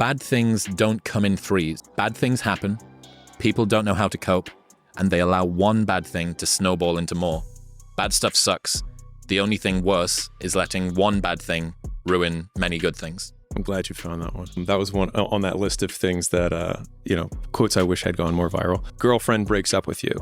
bad things don't come in threes. Bad things happen, people don't know how to cope, and they allow one bad thing to snowball into more. Bad stuff sucks. The only thing worse is letting one bad thing ruin many good things. I'm glad you found that one. That was one on that list of things that, quotes I wish had gone more viral. Girlfriend breaks up with you.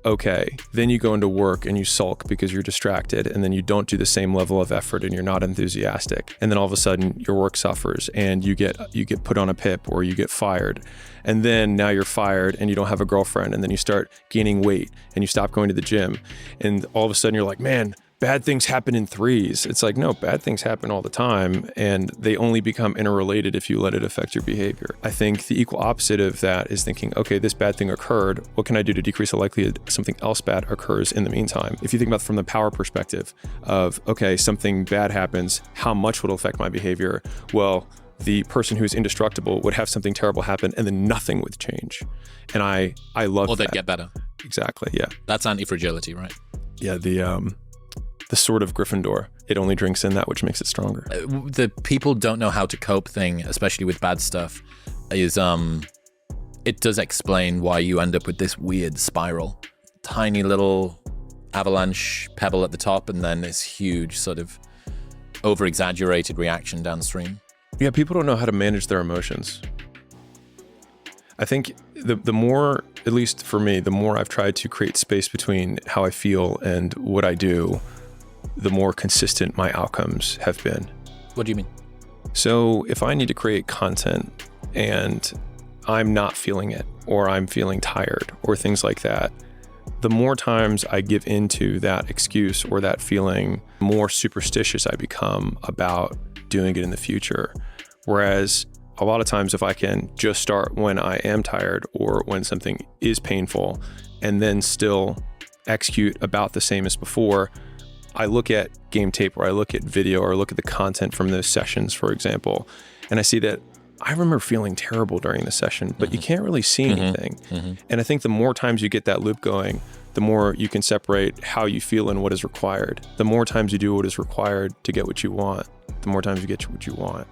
Okay, then you go into work and you sulk because you're distracted, and then you don't do the same level of effort and you're not enthusiastic. And then all of a sudden your work suffers and you get put on a PIP or you get fired. And then now you're fired and you don't have a girlfriend, and then you start gaining weight and you stop going to the gym. And all of a sudden you're like, man, bad things happen in threes. It's like, no, bad things happen all the time, and they only become interrelated if you let it affect your behavior. I think the equal opposite of that is thinking, okay, this bad thing occurred. What can I do to decrease the likelihood something else bad occurs in the meantime? If you think about it from the power perspective of, okay, something bad happens, how much would it affect my behavior? Well, the person who's indestructible would have something terrible happen and then nothing would change. And I love that. Or they'd get better. Exactly, yeah. That's anti-fragility, right? Yeah, the sword of Gryffindor. It only drinks in that which makes it stronger. The people don't know how to cope thing, especially with bad stuff, is it does explain why you end up with this weird spiral. Tiny little avalanche pebble at the top, and then this huge sort of over-exaggerated reaction downstream. Yeah, people don't know how to manage their emotions. I think the more, at least for me, the more I've tried to create space between how I feel and what I do, the more consistent my outcomes have been. What do you mean? So if I need to create content and I'm not feeling it, or I'm feeling tired, or things like that, the more times I give into that excuse or that feeling, more superstitious I become about doing it in the future. Whereas a lot of times if I can just start when I am tired or when something is painful and then still execute about the same as before, I look at game tape or I look at video or look at the content from those sessions, for example, and I see that I remember feeling terrible during the session, but you can't really see anything. And I think the more times you get that loop going, the more you can separate how you feel and what is required. The more times you do what is required to get what you want, the more times you get what you want.